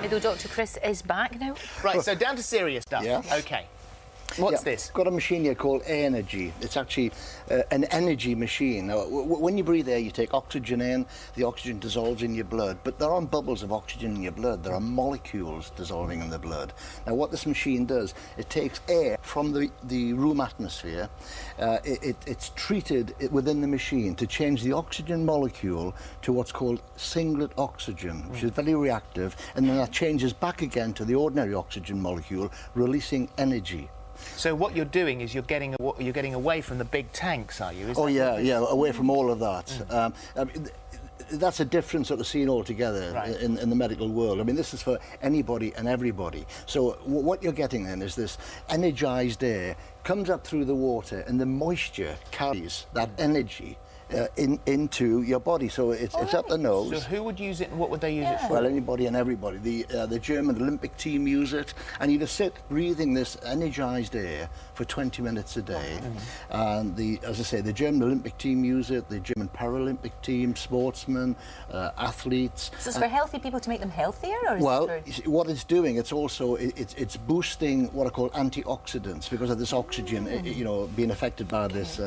though Dr. Chris is back now. Right, so down to serious stuff. Yeah. OK. What's this? Got a machine here called Energy. It's actually an energy machine. Now, when you breathe air, you take oxygen in, the oxygen dissolves in your blood, but there aren't bubbles of oxygen in your blood, there are molecules dissolving in the blood. Now, what this machine does, it takes air from the room atmosphere, it's treated within the machine to change the oxygen molecule to what's called singlet oxygen, which is very reactive, and then that changes back again to the ordinary oxygen molecule, releasing energy. So what you're doing is you're getting away from the big tanks, are you? Yeah, away from all of that. I mean, that's a different sort of scene altogether in the medical world. I mean, this is for anybody and everybody. So what you're getting then is this energised air comes up through the water, and the moisture carries that energy into your body, so it's up the nose. So who would use it, and what would they use it for? Well, anybody and everybody. The German Olympic team use it, and you just sit breathing this energised air for 20 minutes a day. And as I say, the German Olympic team use it, the German Paralympic team, sportsmen, athletes. So it's for healthy people to make them healthier, or is it for... what it's doing, it's also it's boosting what are called antioxidants because of this oxygen, being affected by this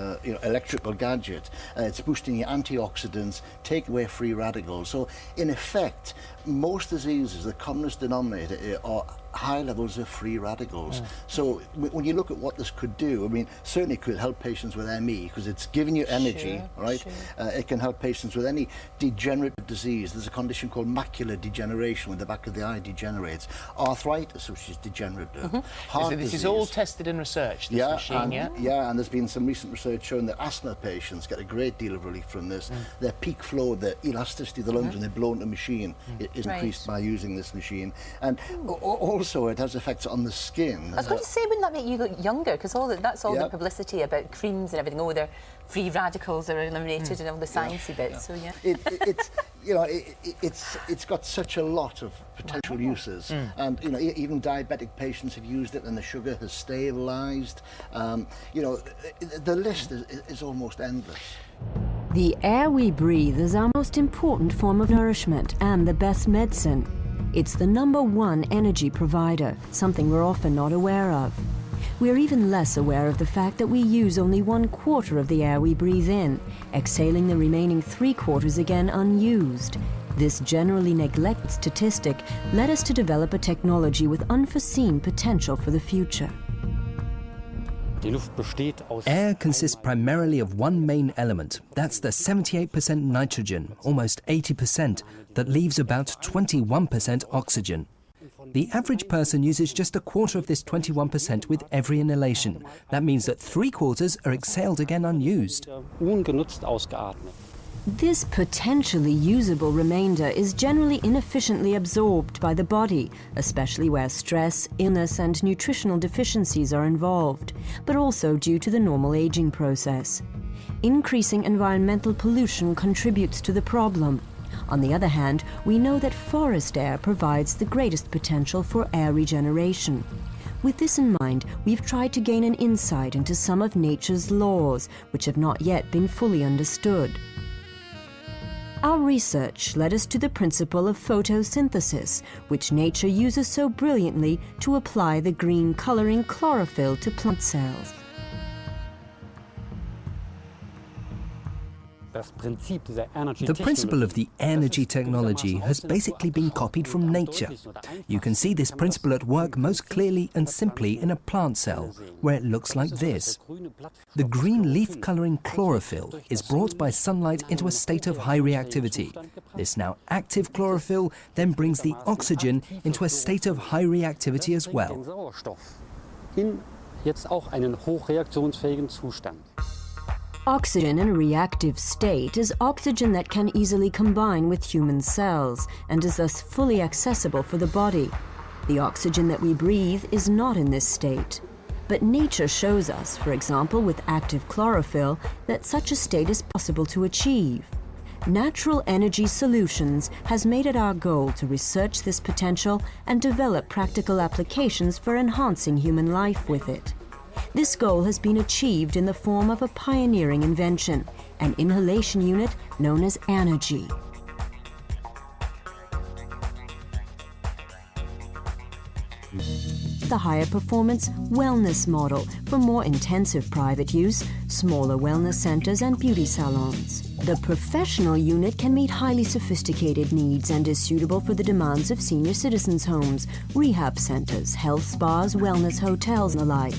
electrical gadget. It's boosting your antioxidants, take away free radicals. So, in effect, most diseases, the commonest denominator are high levels of free radicals. So when you look at what this could do, I mean, certainly could help patients with ME because it's giving you energy, right? It can help patients with any degenerative disease. There's a condition called macular degeneration where the back of the eye degenerates. Arthritis, which is degenerative. Heart so this disease. is all tested and researched, this machine, Yeah, and there's been some recent research showing that asthma patients get a great deal of relief from this. Their peak flow, the elasticity of the lungs when they blow into the machine is increased by using this machine. And also it has effects on the skin. I was going to say, wouldn't that make you look younger? Because that's all the publicity about creams and everything. Oh, their free radicals are eliminated and all the sciencey bits. So it's got such a lot of potential uses, and even diabetic patients have used it, and the sugar has stabilised. The list is almost endless. The air we breathe is our most important form of nourishment and the best medicine. It's the #1 energy provider, something we're often not aware of. We're even less aware of the fact that we use only 1/4 of the air we breathe in, exhaling the remaining 3/4 again unused. This generally neglected statistic led us to develop a technology with unforeseen potential for the future. Air consists primarily of one main element. That's the 78% nitrogen, almost 80%, that leaves about 21% oxygen. The average person uses just 1/4 of this 21% with every inhalation. That means that 3/4 are exhaled again unused. This potentially usable remainder is generally inefficiently absorbed by the body, especially where stress, illness and nutritional deficiencies are involved, but also due to the normal aging process. Increasing environmental pollution contributes to the problem. On the other hand, we know that forest air provides the greatest potential for air regeneration. With this in mind, we've tried to gain an insight into some of nature's laws, which have not yet been fully understood. Our research led us to the principle of photosynthesis, which nature uses so brilliantly to apply the green coloring chlorophyll to plant cells. The principle of the energy technology has basically been copied from nature. You can see this principle at work most clearly and simply in a plant cell, where it looks like this. The green leaf-colouring chlorophyll is brought by sunlight into a state of high reactivity. This now active chlorophyll then brings the oxygen into a state of high reactivity as well. Oxygen in a reactive state is oxygen that can easily combine with human cells and is thus fully accessible for the body. The oxygen that we breathe is not in this state. But nature shows us, for example with active chlorophyll, that such a state is possible to achieve. Natural Energy Solutions has made it our goal to research this potential and develop practical applications for enhancing human life with it. This goal has been achieved in the form of a pioneering invention, an inhalation unit known as Energy. The higher performance wellness model for more intensive private use, smaller wellness centers and beauty salons. The professional unit can meet highly sophisticated needs and is suitable for the demands of senior citizens' homes, rehab centers, health spas, wellness hotels and the like.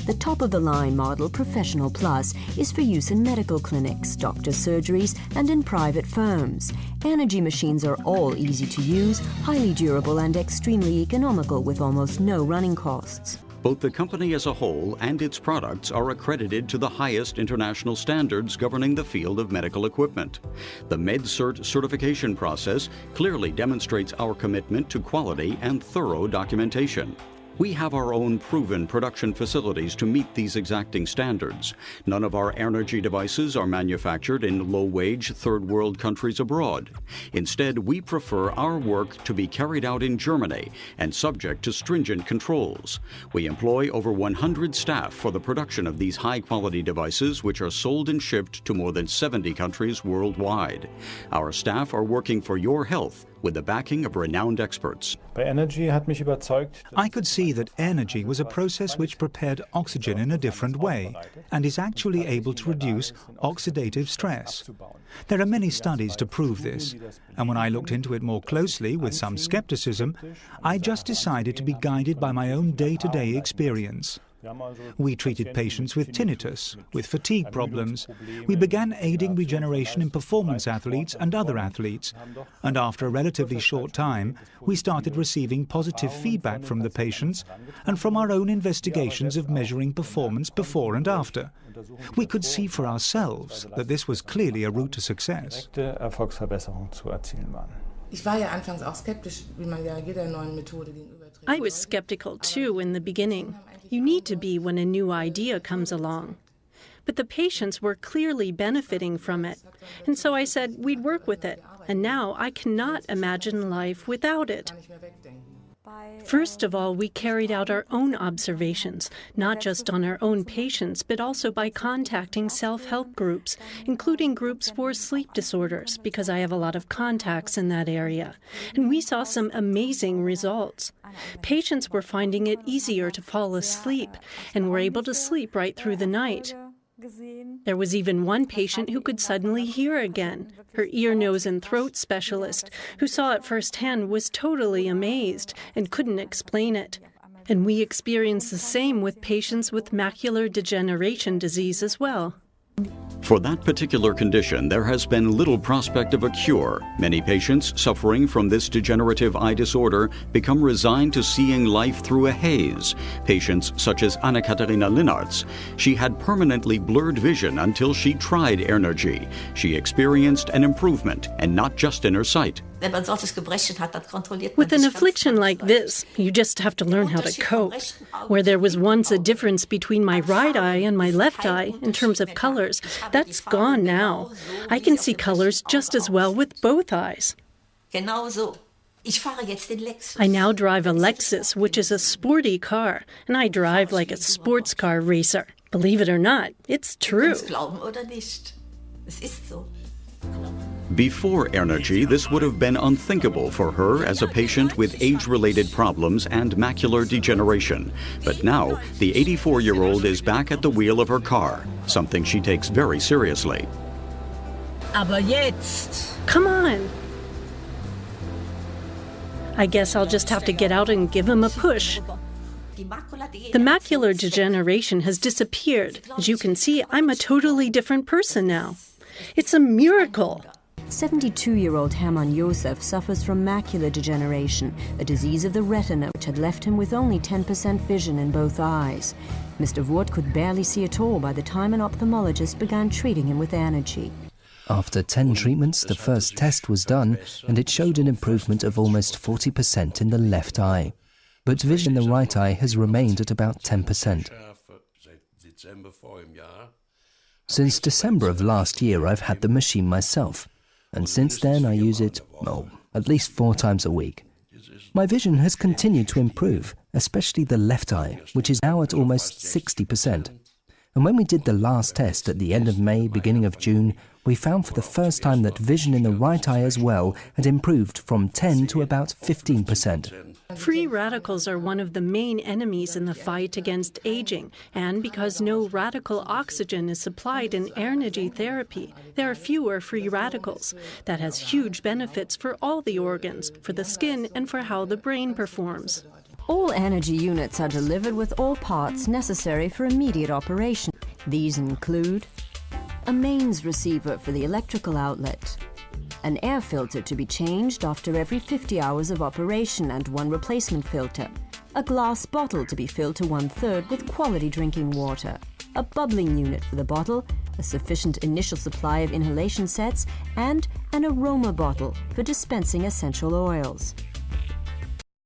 The top-of-the-line model, Professional Plus, is for use in medical clinics, doctor surgeries, and in private firms. Energy machines are all easy to use, highly durable and extremely economical with almost no running costs. Both the company as a whole and its products are accredited to the highest international standards governing the field of medical equipment. The MedCert certification process clearly demonstrates our commitment to quality and thorough documentation. We have our own proven production facilities to meet these exacting standards. None of our energy devices are manufactured in low-wage third-world countries abroad. Instead, we prefer our work to be carried out in Germany and subject to stringent controls. We employ over 100 staff for the production of these high-quality devices, which are sold and shipped to more than 70 countries worldwide. Our staff are working for your health with the backing of renowned experts. I could see that energy was a process which prepared oxygen in a different way and is actually able to reduce oxidative stress. There are many studies to prove this, and when I looked into it more closely with some skepticism, I just decided to be guided by my own day-to-day experience. We treated patients with tinnitus, with fatigue problems. We began aiding regeneration in performance athletes and other athletes. And after a relatively short time, we started receiving positive feedback from the patients and from our own investigations of measuring performance before and after. We could see for ourselves that this was clearly a route to success. I was skeptical too in the beginning. You need to be when a new idea comes along. But the patients were clearly benefiting from it, and so I said we'd work with it, and now I cannot imagine life without it. First of all, we carried out our own observations, not just on our own patients, but also by contacting self-help groups, including groups for sleep disorders, because I have a lot of contacts in that area. And we saw some amazing results. Patients were finding it easier to fall asleep and were able to sleep right through the night. There was even one patient who could suddenly hear again. Her ear, nose, and throat specialist, who saw it firsthand, was totally amazed and couldn't explain it. And we experienced the same with patients with macular degeneration disease as well. For that particular condition, there has been little prospect of a cure. Many patients suffering from this degenerative eye disorder become resigned to seeing life through a haze. Patients such as Anna-Katharina Linnartz. She had permanently blurred vision until she tried Energy. She experienced an improvement, and not just in her sight. With an affliction like this, you just have to learn how to cope. Where there was once a difference between my right eye and my left eye in terms of colors, that's gone now. I can see colors just as well with both eyes. I now drive a Lexus, which is a sporty car, and I drive like a sports car racer. Believe it or not, it's true. Before Energy, this would have been unthinkable for her as a patient with age-related problems and macular degeneration. But now, the 84-year-old is back at the wheel of her car, something she takes very seriously. Aber jetzt! Come on! I guess I'll just have to get out and give him a push. The macular degeneration has disappeared. As you can see, I'm a totally different person now. It's a miracle. 72-year-old Hermann Josef suffers from macular degeneration, a disease of the retina which had left him with only 10% vision in both eyes. Mr. Wurt could barely see at all by the time an ophthalmologist began treating him with Energy. After 10 treatments, the first test was done, and it showed an improvement of almost 40% in the left eye. But vision in the right eye has remained at about 10%. Since December of last year, I've had the machine myself. And since then I use it, at least 4 times a week. My vision has continued to improve, especially the left eye, which is now at almost 60%. And when we did the last test at the end of May, beginning of June, we found for the first time that vision in the right eye as well had improved from 10 to about 15%. Free radicals are one of the main enemies in the fight against aging, and because no radical oxygen is supplied in energy therapy, there are fewer free radicals. That has huge benefits for all the organs, for the skin, and for how the brain performs. All energy units are delivered with all parts necessary for immediate operation. These include a mains receiver for the electrical outlet, an air filter to be changed after every 50 hours of operation and one replacement filter, a glass bottle to be filled to 1/3 with quality drinking water, a bubbling unit for the bottle, a sufficient initial supply of inhalation sets, and an aroma bottle for dispensing essential oils.